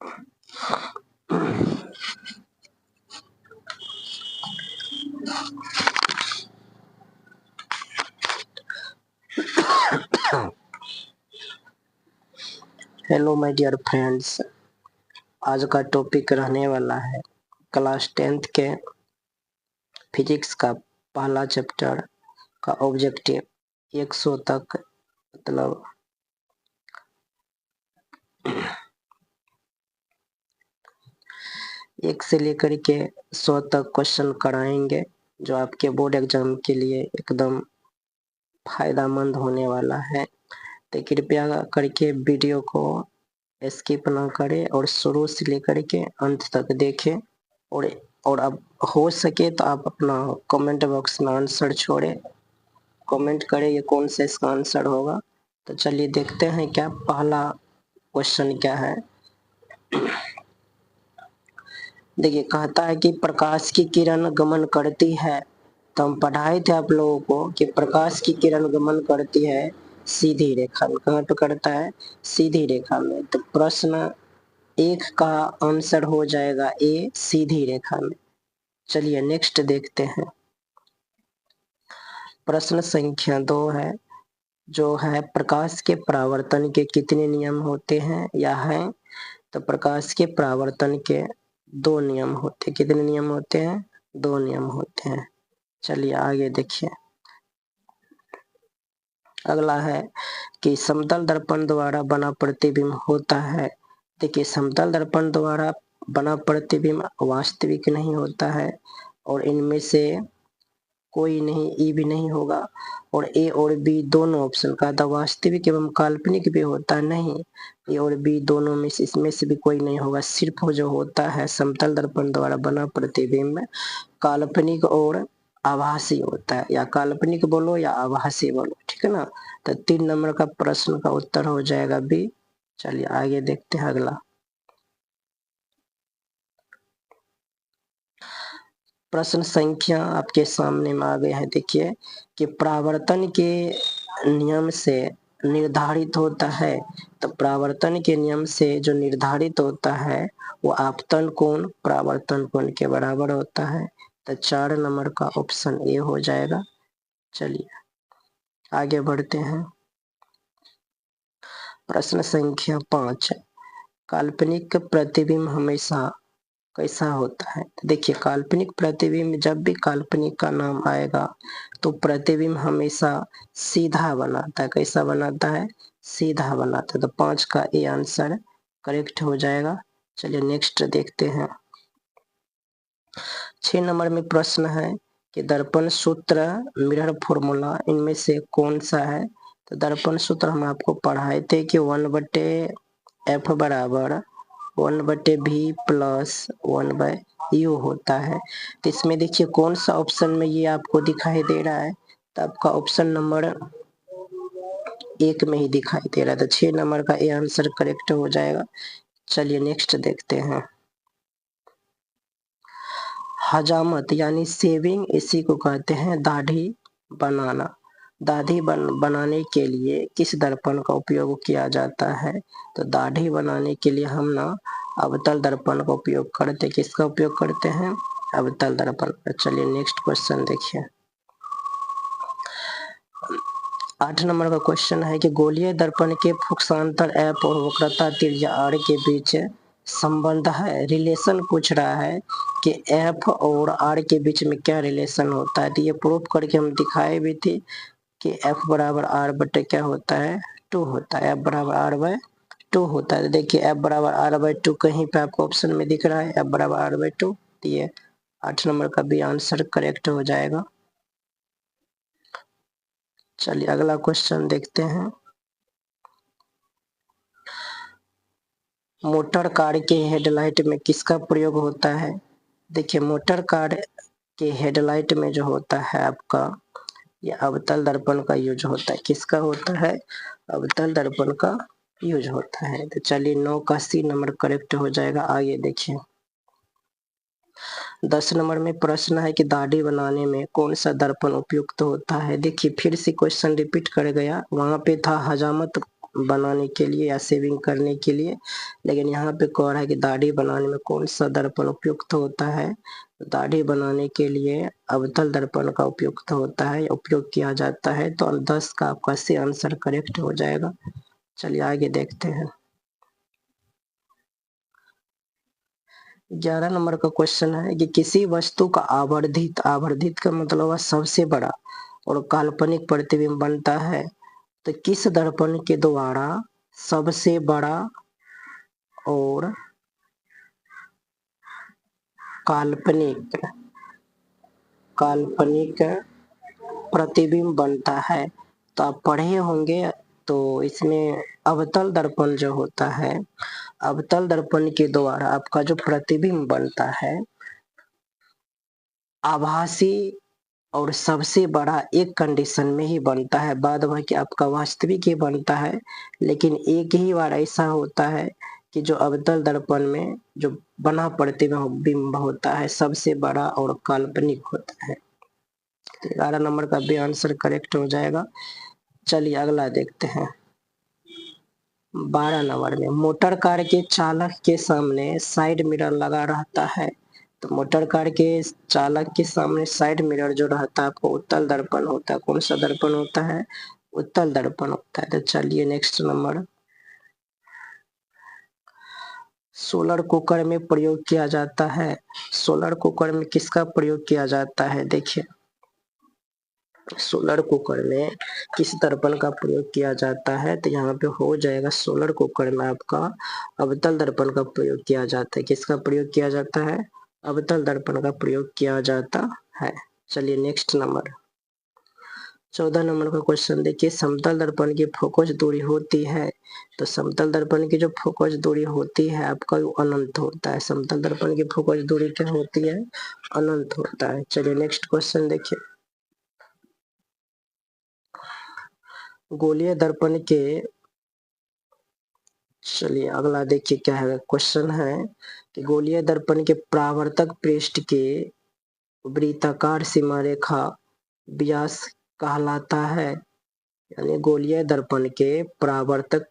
Hello my dear friends, आज का topic रहने वाला है क्लास 10th के फिजिक्स का पहला चैप्टर का ऑब्जेक्टिव 100 तक, मतलब 1 से लेकर के 100 तक क्वेश्चन कराएंगे, जो आपके बोर्ड एग्जाम के लिए एकदम फायदेमंद होने वाला है। तो कृपया करके वीडियो को स्किप ना करें और शुरू से लेकर के अंत तक देखें, और अब हो सके तो आप अपना कमेंट बॉक्स में आंसर छोड़े, कमेंट करें ये कौन सा इसका आंसर होगा। तो चलिए देखते हैं क्या पहला क्वेश्चन क्या है। देखिए, कहता है कि प्रकाश की किरण गमन करती है। तो हम पढ़ाए थे आप लोगों को कि प्रकाश की किरण गमन करती है सीधी रेखा में। कहाँ पे करता है? सीधी रेखा में। तो प्रश्न 1 का आंसर हो जाएगा ए, सीधी रेखा में। चलिए नेक्स्ट देखते हैं। प्रश्न संख्या 2 है, जो है प्रकाश के परावर्तन के कितने नियम होते हैं या है? तो प्रकाश के परावर्तन के 2 नियम होते हैं। कितने नियम होते हैं? 2 नियम होते हैं। चलिए आगे देखिए। अगला है कि समतल दर्पण द्वारा बना प्रतिबिंब होता है। देखिए, समतल दर्पण द्वारा बना प्रतिबिंब वास्तविक नहीं होता है, और इनमें से कोई नहीं, ई भी नहीं होगा, और ए और बी दोनों ऑप्शन का था। वास्तविक एवं काल्पनिक भी होता है, नहीं, ए और बी दोनों में से इसमें से भी कोई नहीं होगा। सिर्फ जो होता है समतल दर्पण द्वारा बना प्रतिबिंब काल्पनिक और आभासी होता है, या काल्पनिक बोलो या आभासी बोलो, ठीक है ना। तो 3 नंबर का प्रश्न का उत्तर हो जाएगा बी। चलिए आगे देखते हैं अगला। प्रश्न संख्या आपके सामने में आ गया है। देखिए कि परावर्तन के नियम से निर्धारित होता है। तो परावर्तन के नियम से जो निर्धारित होता है वो आपतन कोण परावर्तन कोण के बराबर होता है। तो 4 नंबर का ऑप्शन ए हो जाएगा। चलिए आगे बढ़ते हैं। प्रश्न संख्या 5, काल्पनिक प्रतिबिंब हमेशा कैसा होता है? देखिए, काल्पनिक प्रतिबिंब, जब भी काल्पनिक का नाम आएगा तो प्रतिबिंब हमेशा सीधा बनाता है। कैसा बनाता है? सीधा बनाता है। तो 5 का ए आंसर करेक्ट हो जाएगा। चलिए नेक्स्ट देखते हैं। 6 नंबर में प्रश्न है कि दर्पण सूत्र, मिरर फॉर्मूला, इनमें से कौन सा है? तो दर्पण सूत्र हम आपको पढ़ाए थे कि 1/f बराबर 1/v प्लस 1/u होता है। तो इसमें देखिए कौन सा ऑप्शन में ये आपको दिखाई दे रहा है? तो आपका ऑप्शन नंबर 1 में ही दिखाई दे रहा है। तो 6 नंबर का ये आंसर करेक्ट हो जाएगा। चलिए नेक्स्ट देखते हैं। हजामत यानी शेविंग, इसी को कहते हैं दाढ़ी बनाना। दाढ़ी बनाने के लिए किस दर्पण का उपयोग किया जाता है? तो दाढ़ी बनाने के लिए हम ना अवतल दर्पण का उपयोग करते। किसका उपयोग करते हैं? अवतल दर्पण का। चलिए नेक्स्ट क्वेश्चन देखिए। 8 नंबर का क्वेश्चन है कि गोलीय दर्पण के फोकसांतर एफ और वक्रता त्रिज्या आर के बीच संबंध है। रिलेशन पूछ रहा है कि एफ और आर के बीच में क्या रिलेशन होता है। तो ये प्रूफ करके हम दिखाए भी थे कि एफ बराबर आर बटे क्या होता है? 2 होता है। एफ बराबर आर बाय 2 होता है। तो देखिए एफ बराबर आर बाय 2 कहीं पे आपको ऑप्शन में दिख रहा है, एफ बराबर आर बाय 2। तो ये 8 नंबर का भी आंसर करेक्ट हो जाएगा। चलिए अगला क्वेश्चन देखते हैं। मोटर कार के हेडलाइट में किसका प्रयोग होता है? देखिए, मोटर कार के हेडलाइट में जो होता है आपका, ये अवतल दर्पण का यूज होता है। किसका होता है? अवतल दर्पण का यूज होता है। तो चलिए 9 का सी नंबर करेक्ट हो जाएगा। आगे देखिए। 10 नंबर में प्रश्न है कि दाढ़ी बनाने में कौन सा दर्पण उपयुक्त होता है। देखिए फिर से क्वेश्चन रिपीट कर गया। वहां पे था हजामत बनाने के लिए या शेविंग करने के लिए। लेकिन यहाँ पे कह रहा है कि दाढ़ी बनाने में कौन सा दर्पण उपयुक्त होता है। दाढ़ी बनाने के लिए अवतल दर्पण का उपयुक्त होता है, उपयोग किया जाता है। तो 10 का आपका सी आंसर करेक्ट हो जाएगा। चलिए आगे देखते हैं। 11 नंबर का क्वेश्चन है कि किसी वस्तु का आवर्धित का मतलब है सबसे बड़ा और काल्पनिक प्रतिबिंब बनता है, तो किस दर्पण के द्वारा सबसे बड़ा और काल्पनिक प्रतिबिंब बनता है। तो आप पढ़े होंगे, तो इसमें अवतल दर्पण जो होता है, अवतल दर्पण के द्वारा आपका जो प्रतिबिंब बनता है आभासी और सबसे बड़ा एक कंडीशन में ही बनता है, बाद बाकी आपका वास्तविक ही बनता है। लेकिन एक ही बार ऐसा होता है कि जो अवतल दर्पण में जो बना प्रतिबिंब होता है सबसे बड़ा और काल्पनिक होता है। तो 11 नंबर का भी आंसर करेक्ट हो जाएगा। चलिए अगला देखते हैं। 12 नंबर में मोटर कार के चालक के सामने साइड मिरर लगा रहता है, तो मोटर कार के चालक के सामने साइड मिरर जो रहता है आपको उत्तल दर्पण होता है। कौन सा दर्पण होता है? उत्तल दर्पण होता है। तो चलिए नेक्स्ट नंबर। सोलर कुकर में प्रयोग किया जाता है। सोलर कुकर में किसका प्रयोग किया जाता है? देखिए सोलर कुकर में किस दर्पण का प्रयोग किया जाता है, तो यहाँ पे हो जाएगा सोलर कुकर में आपका अवतल दर्पण का प्रयोग किया जाता है। किसका प्रयोग किया जाता है? अवतल दर्पण का प्रयोग किया जाता है। चलिए नेक्स्ट नंबर। 14 नंबर का क्वेश्चन देखिए, समतल दर्पण की फोकस दूरी होती है, तो समतल दर्पण की जो फोकस दूरी होती है आपका वो अनंत होता है। समतल दर्पण की फोकस दूरी क्या होती है? अनंत होता है। चलिए नेक्स्ट क्वेश्चन देखिए, गोलीय दर्पण के चलिए अगला देखिए क्या है क्वेश्चन है कि गोलीय दर्पण के परावर्तक पृष्ठ के वृत्ताकार सीमा रेखा व्यास कहलाता है। यानी गोलीय दर्पण के परावर्तक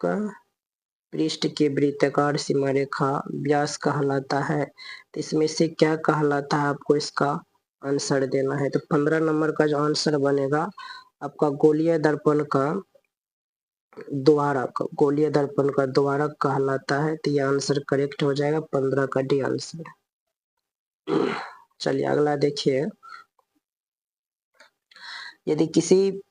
पृष्ठ के वृत्ताकार सीमा रेखा व्यास कहलाता है। तो इसमें से क्या कहलाता है आपको इसका आंसर देना है। तो 15 नंबर का जो आंसर बनेगा आपका गोलीय दर्पण का द्वारक, गोलीय दर्पण का द्वारक कहलाता है। तो ये आंसर करेक्ट हो जाएगा 15 का डी आंसर। चलिए अगला देखिए, यदि किसी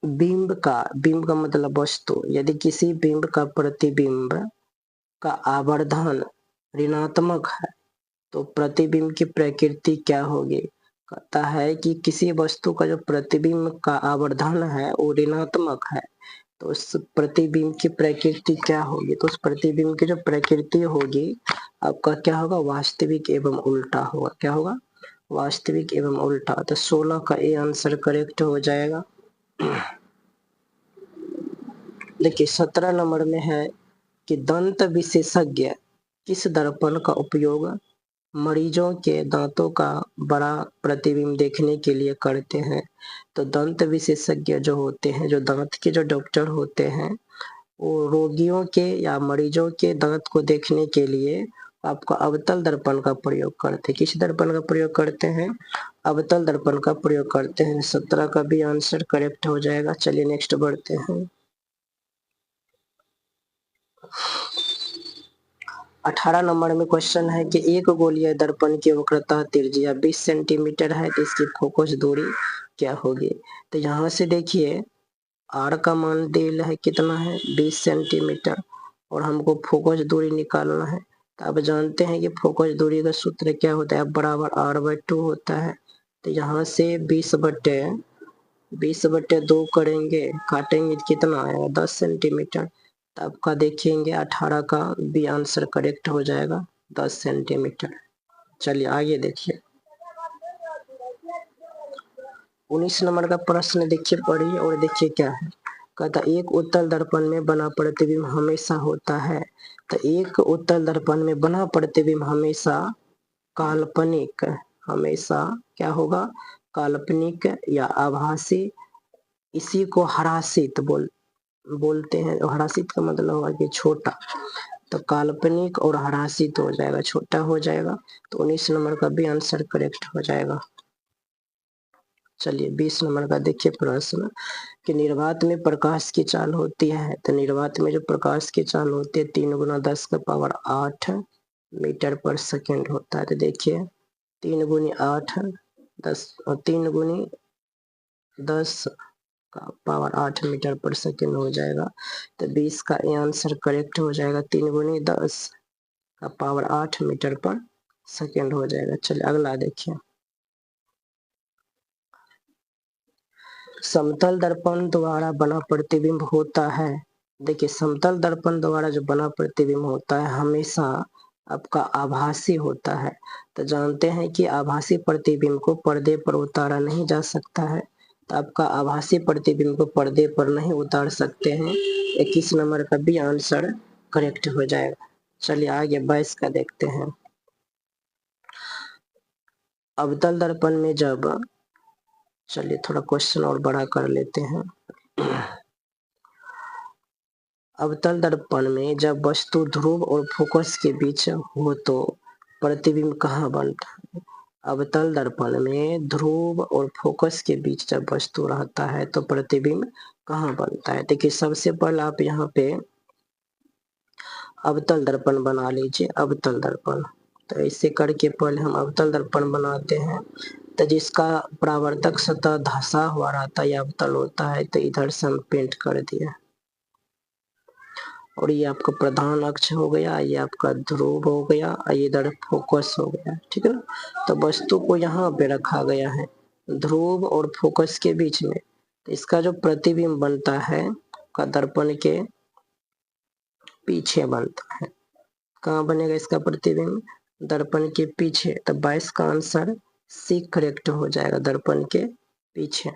बिंब का मतलब वस्तु, यदि किसी बिंब का प्रतिबिंब का आवर्धन ऋणात्मक है तो प्रतिबिंब की प्रकृति क्या होगी? कहता है कि किसी वस्तु का जो प्रतिबिंब का आवर्धन है वो ऋणात्मक है, तो उस प्रतिबिंब की प्रकृति क्या होगी? तो उस प्रतिबिंब की जो प्रकृति होगी आपका क्या होगा? वास्तविक एवं उल्टा होगा। क्या होगा? वास्तविक एवं उल्टा। तो 16 का ए आंसर करेक्ट हो जाएगा। देखिए 17 नंबर में है कि दंत विशेषज्ञ किस दर्पण का उपयोग मरीजों के दांतों का बड़ा प्रतिबिंब देखने के लिए करते हैं। तो दंत विशेषज्ञ जो होते हैं, जो दांत के जो डॉक्टर होते हैं, वो रोगियों के या मरीजों के दांत को देखने के लिए आपका अवतल दर्पण का प्रयोग करते हैं। किस दर्पण का प्रयोग करते हैं? अवतल दर्पण का प्रयोग करते हैं। 17 का भी आंसर करेक्ट हो जाएगा। चलिए नेक्स्ट बढ़ते हैं। 18 नंबर में क्वेश्चन है कि एक गोलीय दर्पण की वक्रता त्रिज्या 20 सेंटीमीटर है, तो इसकी फोकस दूरी क्या होगी? तो यहाँ से देखिए आर का मान दिया है कितना है? 20 सेंटीमीटर, और हमको फोकस दूरी निकालना है। तो आप जानते हैं कि फोकस दूरी का सूत्र क्या होता है? बराबर r/2 होता है। तो यहाँ से 20/2 करेंगे, काटेंगे कितना आएगा? 10 सेंटीमीटर। तो आपका देखेंगे 18 का बी आंसर करेक्ट हो जाएगा, 10 सेंटीमीटर। चलिए आगे देखिए, 19 नंबर का प्रश्न देखिए पढ़िए और देखिए क्या है। कहता एक उत्तल दर्पण में बना प्रतिबिंब हमेशा होता है, तो एक उत्तल दर्पण में बना प्रतिबिंब हमेशा काल्पनिक, हमेशा क्या होगा? काल्पनिक या आभासी। इसी को हरासित बोलते हैं। हरासित का मतलब हुआ कि छोटा, तो काल्पनिक और हरासित हो जाएगा, छोटा हो जाएगा। तो 19 नंबर का भी आंसर करेक्ट हो जाएगा। चलिए 20 नंबर का देखिए प्रश्न कि निर्वात में प्रकाश की चाल होती है। तो निर्वात में जो प्रकाश की चाल होती है 3 गुना 10 का पावर 8 मीटर पर सेकेंड होता है। तो देखिए 3 गुनी 8 10 और 3 गुनी 10 का पावर 8 मीटर पर सेकेंड हो जाएगा। तो 20 का ये आंसर करेक्ट हो जाएगा। 3 गुनी 10 का पावर 8 मीटर पर सेकेंड हो जाएगा। चलिए अगला देखिए। समतल दर्पण द्वारा बना प्रतिबिंब होता है। देखिए समतल दर्पण द्वारा जो बना प्रतिबिंब होता है हमेशा आपका आभासी होता है। तो जानते हैं कि आभासी प्रतिबिंब को पर्दे पर उतारा नहीं जा सकता है। तो आपका आभासी प्रतिबिंब को पर्दे पर नहीं उतार सकते हैं। 21 नंबर का भी आंसर करेक्ट हो जाएगा। चलिए आगे 22 का देखते हैं। अवतल दर्पण में जब, चलिए थोड़ा क्वेश्चन और बड़ा कर लेते हैं। अवतल दर्पण में जब वस्तु ध्रुव और फोकस के बीच हो तो प्रतिबिंब कहाँ बनता है। अवतल दर्पण में ध्रुव और फोकस के बीच जब वस्तु रहता है तो प्रतिबिंब कहाँ बनता है। देखिए सबसे पहले आप यहाँ पे अवतल दर्पण बना लीजिए। अवतल दर्पण, तो ऐसे करके पहले हम अवतल दर्पण बनाते हैं। तो जिसका परावर्तक सतह धंसा हुआ रहता है या अवतल होता है, तो इधर से हम पेंट कर दिया। और ये आपका प्रधान अक्ष हो गया, ये आपका ध्रुव हो गया, ये इधर फोकस हो गया, ठीक है ना। तो वस्तु को यहाँ पे रखा गया है ध्रुव और फोकस के बीच में। तो इसका जो प्रतिबिंब बनता है का दर्पण के पीछे बनता है। कहाँ बनेगा इसका प्रतिबिंब, दर्पण के पीछे। तो 22 का आंसर सी करेक्ट हो जाएगा, दर्पण के पीछे।